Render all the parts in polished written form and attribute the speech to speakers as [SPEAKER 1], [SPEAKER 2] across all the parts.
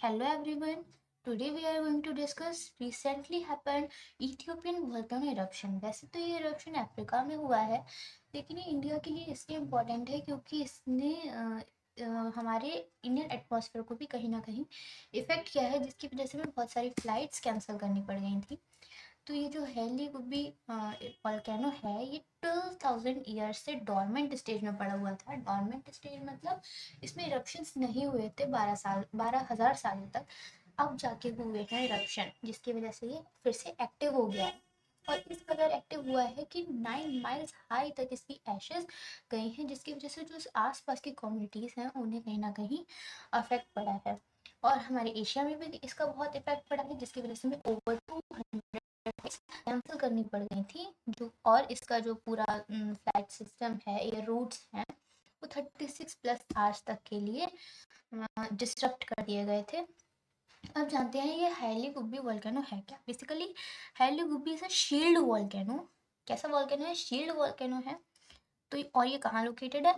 [SPEAKER 1] Hello everyone. Today we are going to discuss recently happened Ethiopian volcano eruption. वैसे तो ये eruption Africa में हुआ है, लेकिन ये इंडिया के लिए इसलिए इम्पोर्टेंट है क्योंकि इसने हमारे इंडियन एटमॉस्फेयर को भी कहीं ना कहीं इफेक्ट किया है, जिसकी वजह से हमें बहुत सारी फ्लाइट्स कैंसिल करनी पड़ गई थी। तो ये जो हेली गुब्बी वोल्केनो है, ये 12,000 ईयर्स से डॉर्मेंट स्टेज में पड़ा हुआ था। डॉर्मेंट स्टेज मतलब इसमें इरप्शंस नहीं हुए थे 12,000 सालों तक। अब जाके हुए हैं इरप्शन, जिसकी वजह से ये फिर से एक्टिव हो गया है। और इस कदर एक्टिव हुआ है कि 9 माइल्स हाई तक इसकी एशेस गई हैं, जिसकी वजह से जो आसपास की कम्युनिटीज़ हैं उन्हें कहीं ना कहीं अफेक्ट पड़ा है। और हमारे एशिया में भी इसका बहुत इफेक्ट पड़ा है, जिसकी वजह से हमें ओवर 200 कैंसिल करनी पड़ गई थी। जो और इसका जो पूरा फ्लाइट सिस्टम है, एयर रूट्स हैं, वो 36 प्लस आवर्स तक के लिए डिस्टर्ब कर दिए गए थे। अब जानते हैं ये हैली गुब्बी वोल्केनो है क्या। Basically Hayli Gubbi is a shield volcano. कैसा वोल्केनो है? शील्ड वोल्केनो है। तो और ये कहाँ लोकेटेड है?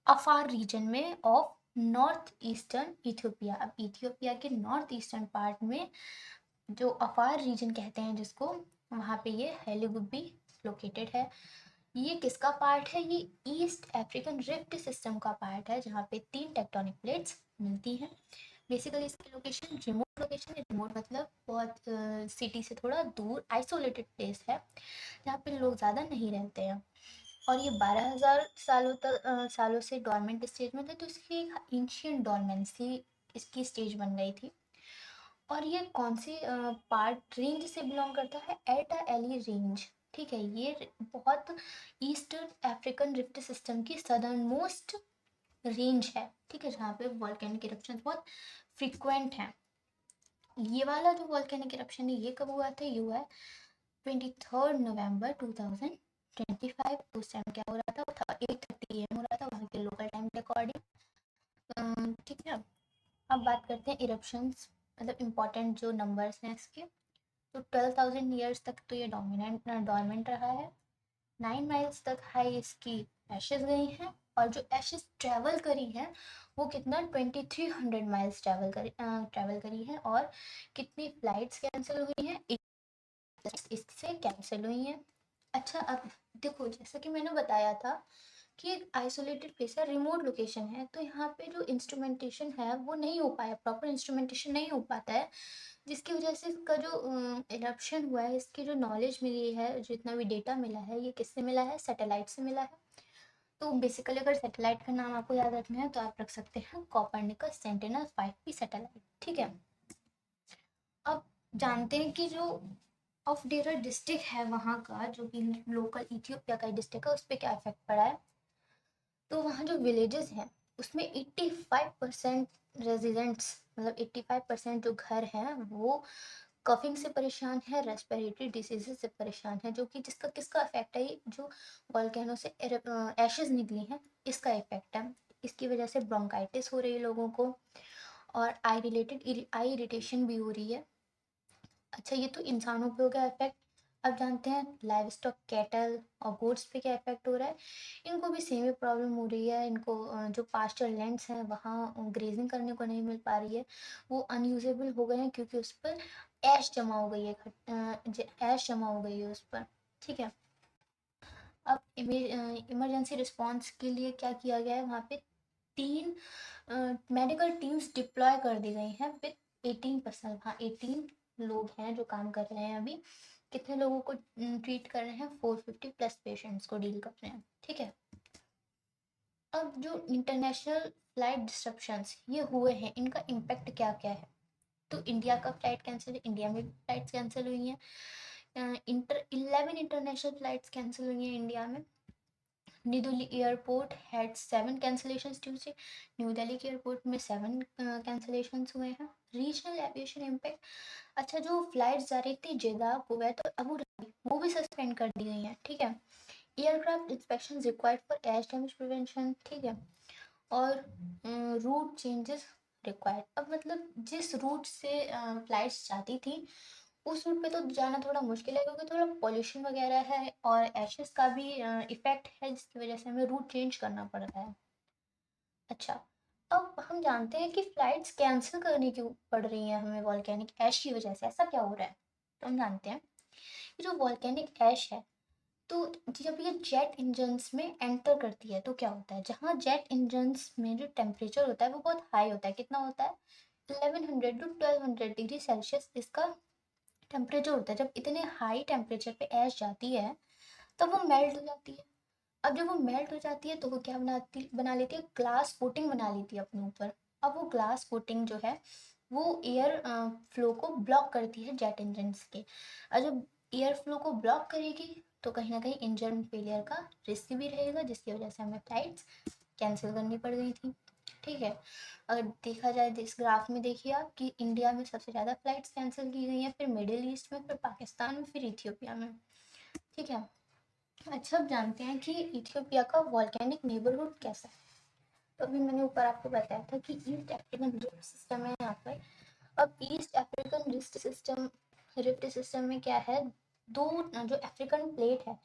[SPEAKER 1] अफार रीजन में ऑफ नॉर्थ ईस्टर्न इथियोपिया। अब इथियोपिया के नॉर्थ ईस्टर्न पार्ट में जो अफार रीजन कहते हैं जिसको, वहाँ पे ये हैली गुब्बी लोकेटेड है। ये किसका पार्ट है? ये ईस्ट अफ्रीकन रिफ्ट सिस्टम का पार्ट है, जहाँ पे 3 टेक्टोनिक प्लेट्स मिलती हैं। बेसिकली इसकी लोकेशन रिमोट लोकेशन है। रिमोट मतलब बहुत सिटी से थोड़ा दूर आइसोलेटेड प्लेस है, जहाँ पे लोग ज़्यादा नहीं रहते हैं। और ये 12,000 सालों से डोरमेंट स्टेज में थे, तो इसकी एक एंशियंट डोरमेंसी इसकी स्टेज बन गई थी। और ये कौन सी पार्ट रेंज से बिलोंग करता है? एटा एली रेंज। ठीक है, ये बहुत ईस्टर्न अफ्रीकन रिफ्ट सिस्टम की सदर्न मोस्ट रेंज है। ठीक है, जहाँ पे वॉल्केनिक इरप्शन बहुत फ्रिक्वेंट हैं। ये वाला जो वॉल्केनिक इरप्शन है, ये कब हुआ था? ये हुआ है 23 नवंबर 2025। उस टाइम क्या हो रहा था? 8:30 AM हो रहा था वहाँ के लोकल टाइम के अकॉर्डिंग। ठीक है, अब बात करते हैं इरप्शंस, मतलब इम्पोर्टेंट जो नंबर्स हैं इसके। तो 12,000 ईयर्स तक तो ये डोरमेंट रहा है। 9 माइल्स तक हाई इसकी एशेज गई हैं, और जो एशेज ट्रैवल करी हैं वो कितना 2300 माइल्स ट्रैवल करी है। और कितनी फ्लाइट्स कैंसिल हुई हैं? इससे कैंसिल हुई हैं। अच्छा, अब देखो, जैसा कि मैंने बताया था कि एक आइसोलेटेड प्लेस है, रिमोट लोकेशन है, तो यहाँ पे जो इंस्ट्रूमेंटेशन है वो नहीं हो पाया, प्रॉपर इंस्ट्रूमेंटेशन नहीं हो पाता है, जिसकी वजह से इसका जो इरप्शन हुआ है, इसकी जो नॉलेज मिली है, जितना भी डेटा मिला है, ये किससे मिला है? सैटेलाइट से मिला है। तो बेसिकली अगर सैटेलाइट का नाम आपको याद रखना है तो आप रख सकते हैं कोपरनिकस सेंटिनल-5P सैटेलाइट। ठीक है, अब जानते हैं कि जो ऑफ डेरा डिस्ट्रिक्ट है वहाँ का, जो कि लोकल इथियोपिया का डिस्ट्रिक्ट है, उस पर क्या इफेक्ट पड़ा है। तो वहाँ जो विलेजेस हैं उसमें 85% रेजिडेंट्स, मतलब 85% जो घर हैं वो कफिंग से परेशान है, रेस्पिरेटरी डिसीजेज से परेशान है, जो कि जिसका किसका इफेक्ट है? जो वॉल्केनो से एशेज निकली हैं, इसका इफेक्ट है। इसकी वजह से ब्रोंकाइटिस हो रही है लोगों को, और आई इरिटेशन भी हो रही है। अच्छा, ये तो इंसानों पे हो गया इफेक्ट। अब जानते हैं लाइव स्टॉक, कैटल और गोट्स पे क्या इफेक्ट हो रहा है। इनको भी सेम ही प्रॉब्लम हो रही है। इनको जो पास्चर लैंड्स हैं वहाँ ग्रेजिंग करने को नहीं मिल पा रही है, वो अनयूजेबल हो गए हैं, क्योंकि उस पर ऐश जमा हो गई है, ऐश जमा हो गई है उस पर। ठीक है, अब इमरजेंसी रिस्पॉन्स के लिए क्या किया गया है? वहाँ पे 3 मेडिकल टीम्स डिप्लॉय कर दी गई हैं विद 18%। हाँ, 18 लोग हैं जो काम कर रहे हैं अभी। कितने लोगों को ट्रीट कर रहे हैं? 450 प्लस पेशेंट्स को डील कर रहे हैं। ठीक है, अब जो इंटरनेशनल फ्लाइट डिस्ट्रप्शंस ये हुए हैं, इनका इम्पैक्ट क्या क्या है? तो इंडिया का फ्लाइट कैंसिल, इंडिया में भी फ्लाइट्स कैंसिल हुई हैं। 11 इंटरनेशनल फ्लाइट्स कैंसिल हुई हैं इंडिया में। New Delhi airport had 7 cancellations Tuesday. New Delhi के एयरपोर्ट में 7 कैंसिलेशंस हुए हैं। रीजनल एविएशन इम्पैक्ट, अच्छा, जो फ्लाइट्स जा रही थी जेदा, कुवैत और अबू धाबी, वो भी सस्पेंड कर दी गई हैं। ठीक है, aircraft inspection required for air damage prevention. ठीक है, और रूट चेंजेस रिक्वायर्ड। अब मतलब जिस रूट से फ्लाइट्स जाती थी उस रूट पे तो जाना थोड़ा मुश्किल है, क्योंकि थोड़ा पॉल्यूशन वगैरह है और एशेस का भी इफेक्ट है, जिसकी वजह से हमें रूट चेंज करना पड़ रहा है। अच्छा, अब हम जानते हैं कि फ्लाइट्स कैंसिल करनी क्यों पड़ रही हैं हमें वॉल्केनिक ऐश की वजह से, ऐसा क्या हो रहा है? तो हम जानते हैं कि जो वॉल्केनिक ऐश है, तो जब ये जेट इंजन्स में एंटर करती है तो क्या होता है, जहाँ जेट इंजन्स में जो टेम्परेचर होता है वो बहुत हाई होता है। कितना होता है? 1100 टू 1200 डिग्री सेल्सियस इसका टेम्परेचर होता है। जब इतने हाई टेम्परेचर पे ऐश जाती है तब वो मेल्ट हो जाती है। अब जब वो मेल्ट हो जाती है तो वो क्या बना लेती है, ग्लास कोटिंग बना लेती है अपने ऊपर। अब वो ग्लास कोटिंग जो है वो एयर फ्लो को ब्लॉक करती है जेट इंजन्स के। और जब एयर फ्लो को ब्लॉक करेगी तो कहीं ना कहीं इंजन फेलियर का रिस्क भी रहेगा, जिसकी वजह से हमें फ्लाइट्स कैंसिल करनी पड़ गई थी। ठीक है, अगर देखा जाए इस ग्राफ में देखिए आप कि इंडिया में सबसे ज़्यादा फ्लाइट्स कैंसिल की गई हैं, फिर मिडिल ईस्ट में, फिर पाकिस्तान में, फिर इथियोपिया में। ठीक है, अच्छा अब जानते हैं कि इथियोपिया का वॉल्केनिक नेबरहुड कैसा है। तो अभी मैंने ऊपर आपको बताया था कि ईस्ट अफ्रीकन रिफ्ट सिस्टम है यहाँ पर। अब ईस्ट अफ्रीकन रिफ्ट सिस्टम में क्या है, दो जो अफ्रीकन प्लेट है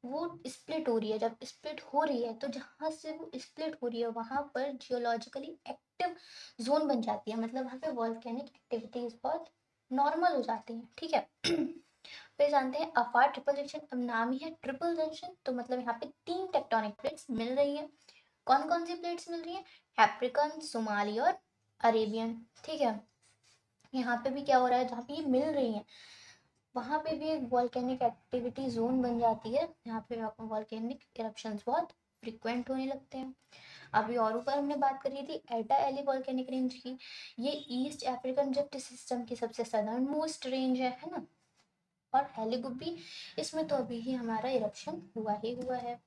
[SPEAKER 1] वो स्प्लिट हो रही है। जब स्प्लिट हो रही है तो जहाँ से वो स्प्लिट हो रही है वहाँ पर जियोलॉजिकली एक्टिव जोन बन जाती है, मतलब वहाँ पे वॉल्केनिक एक्टिविटीज बहुत नॉर्मल हो जाती हैं। ठीक है, फिर जानते हैं अफार ट्रिपल जंक्शन। अब नाम ही है ट्रिपल जंक्शन, तो मतलब यहाँ पे 3 टेक्टोनिक प्लेट्स मिल रही हैं। कौन कौन सी प्लेट्स मिल रही हैं? अफ्रीकन, सोमाली और अरेबियन। ठीक है, यहाँ पे भी क्या हो रहा है, जहाँ पे ये मिल रही हैं वहाँ पे भी एक वॉल्केनिक एक्टिविटी जोन बन जाती है, यहाँ पे वॉल्केनिक इरप्शंस बहुत फ्रिक्वेंट होने लगते हैं। अभी और ऊपर हमने बात करी थी एटा एली वॉल्केनिक रेंज की। ये ईस्ट अफ्रीकन रिफ्ट सिस्टम की सबसे सदर्न मोस्ट रेंज है ना। और हेलीगुबी, इसमें तो अभी ही हमारा इरप्शन हुआ ही हुआ है।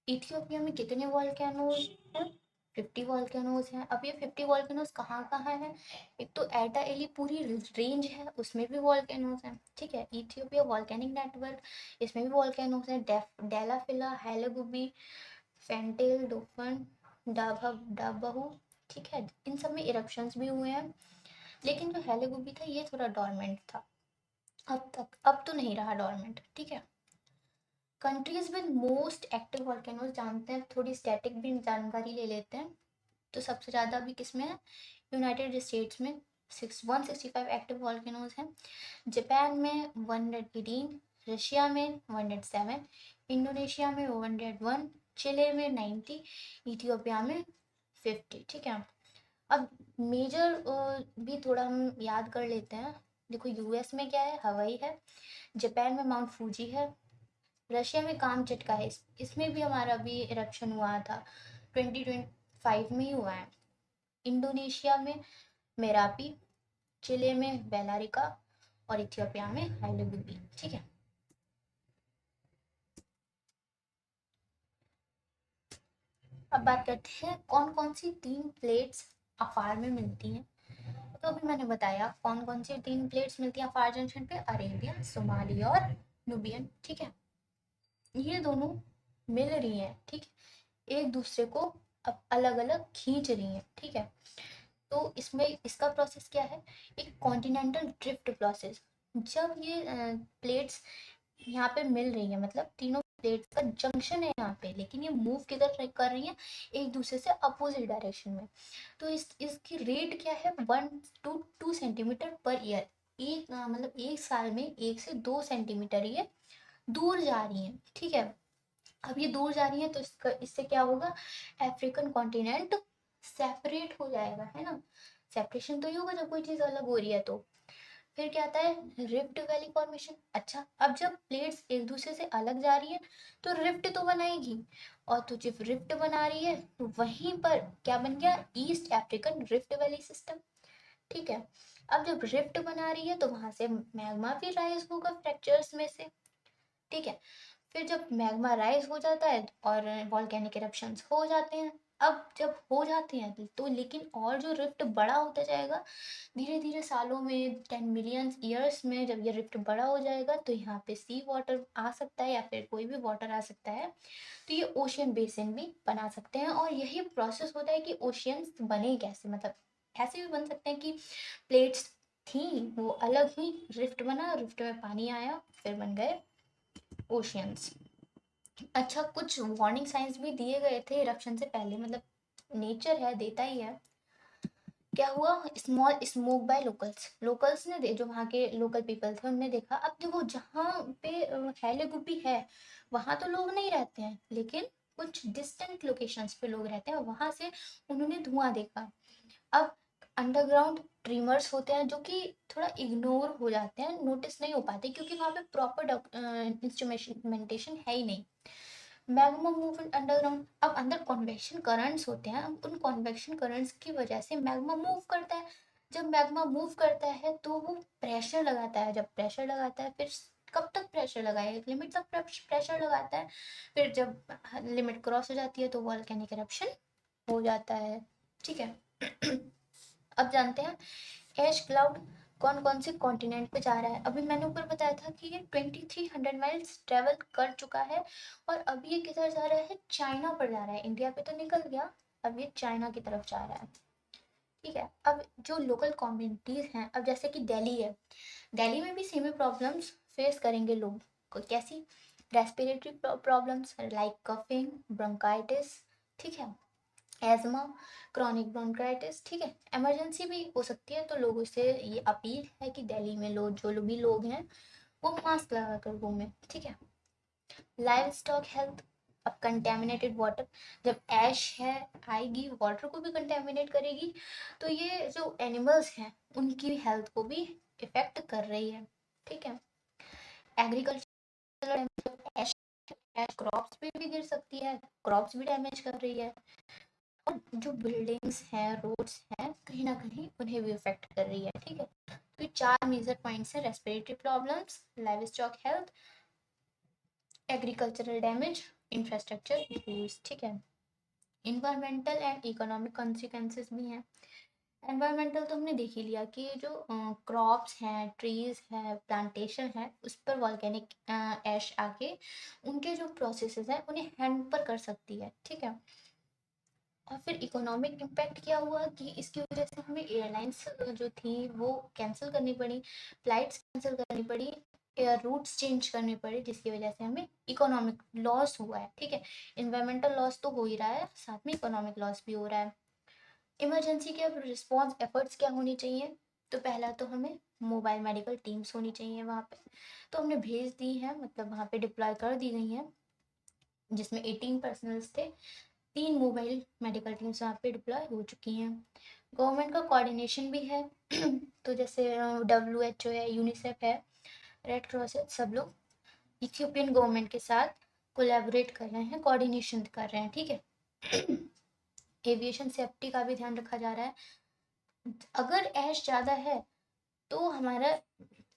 [SPEAKER 1] इथियोपिया में कितने वॉल्केनोज हैं? 50 वॉल्केनोज हैं। अब ये 50 वॉल्केनोज कहाँ कहाँ हैं? एक तो एटा एली पूरी रेंज है, उसमें भी वॉल्केनोज हैं। ठीक है, इथियोपिया वॉल्केनिक नेटवर्क, इसमें भी वॉल्केनोज हैं। डेलाफिला, हेलीगुबी, फेंटेल, डोफन, डाबहू। ठीक है, इन सब में इरप्शंस भी हुए हैं। लेकिन जो हेलीगुबी था ये थोड़ा डोरमेंट था अब तो नहीं रहा डोरमेंट। ठीक है, countries with most active volcanoes जानते हैं, थोड़ी स्टैटिक भी जानकारी ले लेते हैं। तो सबसे ज़्यादा अभी किस में है? यूनाइटेड स्टेट्स में 165 एक्टिव वॉल्केनोज हैं। जापान में 118, रशिया में 107, इंडोनेशिया में 101, चिले में 90, इथियोपिया में 50। ठीक है, अब मेजर भी थोड़ा हम याद कर लेते हैं। देखो यूएस में क्या है, हवाई है। जापान में माउंट फूजी है। रशिया में काम चटका है, इसमें भी हमारा अभी इरप्शन हुआ था, 2025 में ही हुआ है। इंडोनेशिया में मेरापी, चिले में बेलारिका और इथियोपिया में हाइलेबुबी। ठीक है, अब बात करते हैं कौन कौन सी 3 प्लेट्स अफार में मिलती हैं। तो अभी मैंने बताया कौन कौन सी 3 प्लेट्स मिलती हैं अफार जंक्शन पे, अरेबियन, सोमाली और नुबियन। ठीक है, ये दोनों मिल रही हैं। ठीक, एक दूसरे को अब अलग अलग खींच रही हैं। ठीक है, तो इसमें इसका प्रोसेस क्या है, एक कॉन्टिनेंटल ड्रिफ्ट प्रोसेस। जब ये प्लेट्स यहाँ पे मिल रही है, मतलब तीनों प्लेट्स का जंक्शन है यहाँ पे, लेकिन ये मूव किधर कर रही है, एक दूसरे से अपोजिट डायरेक्शन में। तो इसकी रेट क्या है, 1 to 2 सेंटीमीटर पर ईयर। मतलब एक साल में 1 से 2 सेंटीमीटर ये दूर जा रही है। ठीक है, अब ये दूर जा रही है तो इससे क्या होगा, अफ्रीकन कॉन्टिनेंट सेपरेट हो जाएगा, है ना। सेपरेशन तो ही होगा जब कोई चीज अलग हो रही है। तो फिर क्या आता है, रिफ्ट वैली फॉर्मेशन। अच्छा, अब जब प्लेट्स एक दूसरे से अलग जा रही है तो रिफ्ट तो बनाएगी, और तो जब रिफ्ट बना रही है तो वहीं पर क्या बन गया, east African rift valley system. ठीक है, अब जब रिफ्ट बना रही है तो वहां से मैग्मा भी राइज होगा फ्रैक्चर्स में से। ठीक है, फिर जब मैग्मा राइज हो जाता है और वॉल्केनिक इरप्शंस हो जाते हैं। अब जब हो जाते हैं तो लेकिन और जो रिफ्ट बड़ा होता जाएगा धीरे धीरे, सालों में 10 मिलियन ईयर्स में, जब ये रिफ्ट बड़ा हो जाएगा तो यहाँ पे सी वाटर आ सकता है या फिर कोई भी वाटर आ सकता है, तो ये ओशियन बेसिन भी बना सकते हैं। और यही प्रोसेस होता है कि ओशियंस बने कैसे, मतलब ऐसे भी बन सकते हैं कि प्लेट्स थी वो अलग हुई, रिफ्ट बना, रिफ्ट में पानी आया, फिर बन गए ओशियंस। अच्छा, कुछ वार्निंग साइंस भी दिए गए थे इरप्शन से पहले, मतलब नेचर है, देता ही है। क्या हुआ, स्मॉल स्मोक बाय लोकल्स ने जो वहाँ के लोकल पीपल थे उनने देखा। अब देखो जहाँ पे हैले गुब्बी है वहाँ तो लोग नहीं रहते हैं, लेकिन कुछ डिस्टेंट लोकेशंस पे लोग रहते हैं, वहां से उन्होंने धुआं देखा। अब अंडरग्राउंड ट्रिमर्स होते हैं जो कि थोड़ा इग्नोर हो जाते हैं, नोटिस नहीं हो पाते, क्योंकि वहाँ पे प्रॉपर इंस्ट्रूमेंटेशन है ही नहीं। मैग्मा मूवमेंट अंडरग्राउंड, अब अंदर कॉन्वेक्शन करंट्स होते हैं, उन कॉन्वेक्शन करंट्स की वजह से मैग्मा मूव करता है। जब मैग्मा मूव करता है तो वो प्रेशर लगाता है, जब प्रेशर लगाता है फिर कब तक प्रेशर लगाए, एक लिमिट तक प्रेशर लगाता है, फिर जब लिमिट क्रॉस हो जाती है तो वॉल्केनिक इरप्शन हो जाता है। ठीक है। अब जानते हैं ऐश क्लाउड कौन कौन से कॉन्टिनेंट पे जा रहा है। अभी मैंने ऊपर बताया था कि ये 2300 माइल्स ट्रेवल कर चुका है, और अभी ये किधर जा रहा है, चाइना पर जा रहा है। इंडिया पे तो निकल गया, अब ये चाइना की तरफ जा रहा है। ठीक है। अब जो लोकल कम्युनिटीज हैं, अब जैसे कि दिल्ली है, दिल्ली में भी सेमी प्रॉब्लम्स फेस करेंगे लोग। कैसी, respiratory problems like coughing, bronchitis, ठीक है, एजमा, क्रॉनिक ब्रोंकाइटिस। ठीक है, इमरजेंसी भी हो सकती है, तो लोगों से ये अपील है कि दिल्ली में लोग जो भी लोग हैं वो मास्क लगा कर घूमें। ठीक है। लाइव स्टॉक हेल्थ, अब कंटेमिनेटेड वाटर, जब ऐश है आएगी वाटर को भी कंटेमिनेट करेगी, तो ये जो एनिमल्स हैं उनकी हेल्थ को भी इफेक्ट कर रही है। ठीक है। एग्रीकल्चर, ऐश क्रॉप्स पे भी गिर सकती है, क्रॉप्स भी डैमेज कर रही है, और जो बिल्डिंग्स हैं, रोड्स हैं, कहीं ना कहीं उन्हें भी इफेक्ट कर रही है। ठीक है। तो ये 4 मेजर पॉइंट्स हैं, respiratory problems, live stock health, agricultural damage, infrastructure issues. ठीक है। इन्वायरमेंटल एंड इकोनॉमिक कॉन्सिक्वेंसेस भी हैं। एनवायरमेंटल तो हमने देख ही लिया कि जो क्रॉप्स हैं, ट्रीज है, प्लांटेशन है, उस पर वॉल्केनिक ऐश आके उनके जो प्रोसेसेस हैं उन्हें हैम्पर कर सकती है। ठीक है। और फिर इकोनॉमिक इम्पैक्ट क्या हुआ कि इसकी वजह से हमें एयरलाइंस जो थी वो कैंसिल करनी पड़ी, फ्लाइट्स कैंसिल करनी पड़ी, एयर रूट्स चेंज करने पड़े, जिसकी वजह से हमें इकोनॉमिक लॉस हुआ है। ठीक है। इन्वायरमेंटल लॉस तो हो ही रहा है, साथ में इकोनॉमिक लॉस भी हो रहा है। इमरजेंसी के अब रिस्पॉन्स एफर्ट्स क्या होनी चाहिए, तो पहला तो हमें मोबाइल मेडिकल टीम्स होनी चाहिए वहाँ पे, तो हमने भेज दी है, मतलब वहाँ पे डिप्लॉय कर दी गई हैं, जिसमें 18 पर्सनल्स थे। 3 मोबाइल मेडिकल टीम्स वहाँ पे डिप्लॉय हो चुकी हैं। गवर्नमेंट का कोऑर्डिनेशन भी है तो जैसे WHO है, यूनिसेफ है, रेड क्रॉस है, सब लोग इथियोपियन गवर्नमेंट के साथ कोलैबोरेट कर रहे हैं, कोऑर्डिनेशन कर रहे हैं। ठीक है। एविएशन सेफ्टी का भी ध्यान रखा जा रहा है। अगर ऐश ज़्यादा है तो हमारा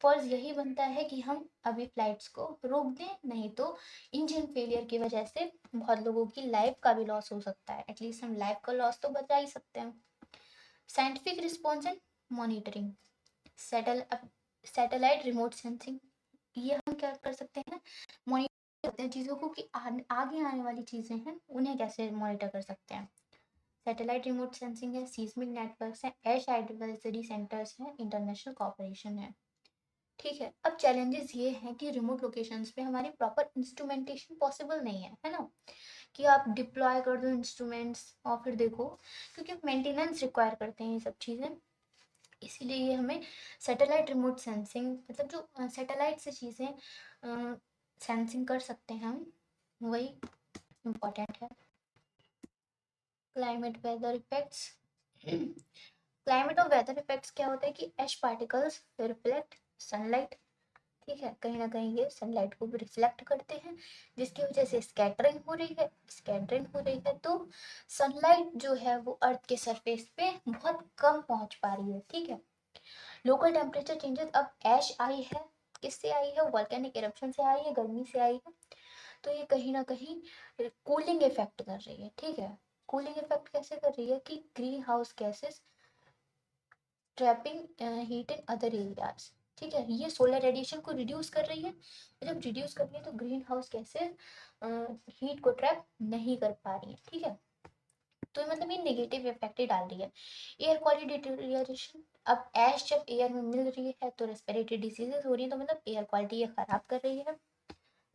[SPEAKER 1] फर्ज यही बनता है कि हम अभी फ्लाइट्स को रोक दें, नहीं तो इंजन फेलियर की वजह से बहुत लोगों की लाइफ का भी लॉस हो सकता है। एटलीस्ट हम लाइफ का लॉस तो बचा ही सकते हैं। Scientific response and monitoring, satellite remote sensing, ये हम क्या कर सकते हैं, मॉनिटर करते हैं चीज़ों को कि आगे आने वाली चीज़ें हैं उन्हें कैसे मॉनिटर कर सकते हैं। सैटेलाइट रिमोट सेंसिंग है, सीस्मिक नेटवर्क्स हैं, ऐश एडवाइजरी सेंटर्स हैं, इंटरनेशनल कॉपरेशन है। ठीक है। अब चैलेंजेस ये हैं कि रिमोट लोकेशंस पे हमारी प्रॉपर इंस्ट्रूमेंटेशन पॉसिबल नहीं है ना, कि आप डिप्लॉय कर दो इंस्ट्रूमेंट्स और फिर देखो, क्योंकि मेंटेनेंस रिक्वायर करते हैं ये सब चीज़ें, इसीलिए ये हमें सैटेलाइट रिमोट सेंसिंग, मतलब जो सैटेलाइट से चीज़ें सेंसिंग कर सकते हैं हम, वही इम्पोर्टेंट है। क्लाइमेट वेदर इफेक्ट्स, क्लाइमेट और वेदर इफेक्ट्स क्या होता है कि एश पार्टिकल्स रिफ्लेक्ट सनलाइट। ठीक है, कहीं ना कहीं ये सनलाइट को भी रिफ्लेक्ट करते हैं, जिसकी वजह से स्कैटरिंग हो रही है, तो सनलाइट जो है वो अर्थ के सरफेस पे बहुत कम पहुंच पा रही है। ठीक है। लोकल टेम्परेचर चेंजेस, अब ऐश आई है, किससे आई है, वॉल्केनिक इरप्शन से आई है, गर्मी से आई है, तो ये कहीं ना कहीं कूलिंग इफेक्ट कर रही है। ठीक है। कूलिंग इफेक्ट कैसे कर रही है कि green house gases trapping heat in other areas. ठीक है, ये सोलर रेडिएशन को रिड्यूस कर रही है, जब रिड्यूस कर रही है तो ग्रीन हाउस गैसेस हीट को ट्रैप नहीं कर पा रही है। ठीक है। तो मतलब ये नेगेटिव इफेक्ट ही डाल रही है। एयर क्वालिटी डिटेरियोरेशन, अब ऐश जब एयर में मिल रही है तो रेस्पिरेटरी डिसीजेस हो रही है, तो मतलब एयर क्वालिटी ये खराब कर रही है।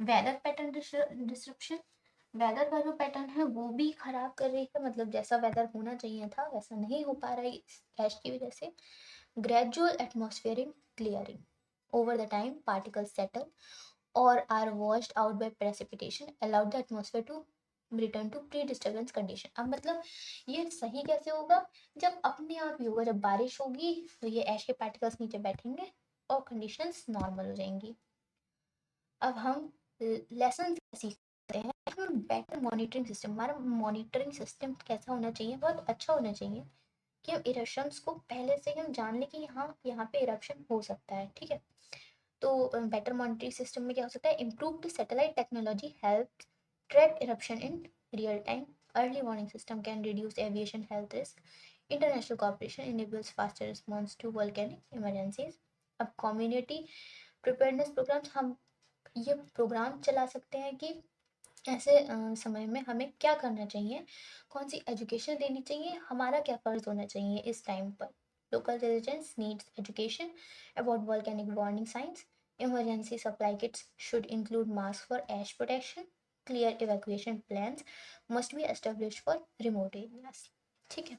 [SPEAKER 1] वेदर पैटर्न डिसरप्शन, वेदर का जो पैटर्न है वो भी खराब कर रही है, मतलब जैसा वेदर होना चाहिए था वैसा नहीं हो पा रहा है इस ऐश की वजह से। Gradual atmospheric clearing, over the time particles settle और are washed out by precipitation allowed the atmosphere to return to pre disturbance condition. अब मतलब ये सही कैसे होगा, जब अपने आप ही होगा, जब बारिश होगी तो ये ऐश के पार्टिकल्स नीचे बैठेंगे और कंडीशंस नॉर्मल हो जाएंगी। अब हम लेसन सीखते हैं, बेटर मॉनिटरिंग सिस्टम। हमारा मॉनिटरिंग सिस्टम कैसा होना चाहिए, बहुत अच्छा होना चाहिए कि हम इरप्शंस को पहले से हम जान लें कि हाँ यहाँ पे इरप्शन हो सकता है, ठीक है। तो बेटर मॉनिटरिंग सिस्टम में क्या हो सकता है, improved satellite technology help track eruption in real time, early warning system can reduce aviation health risk, international cooperation enables faster response to volcanic emergencies. अब कम्युनिटी प्रिपेयरनेस प्रोग्राम्स, हम ये programme चला सकते हैं कि ऐसे समय में हमें क्या करना चाहिए, कौन सी एजुकेशन देनी चाहिए, हमारा क्या फ़र्ज़ होना चाहिए इस टाइम पर। Local residents needs education about volcanic warning science, emergency supply kits should include mask for ash protection, clear evacuation plans must be established for remote areas. ठीक है,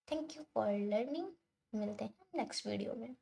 [SPEAKER 1] थैंक यू फॉर लर्निंग, मिलते हैं next video में।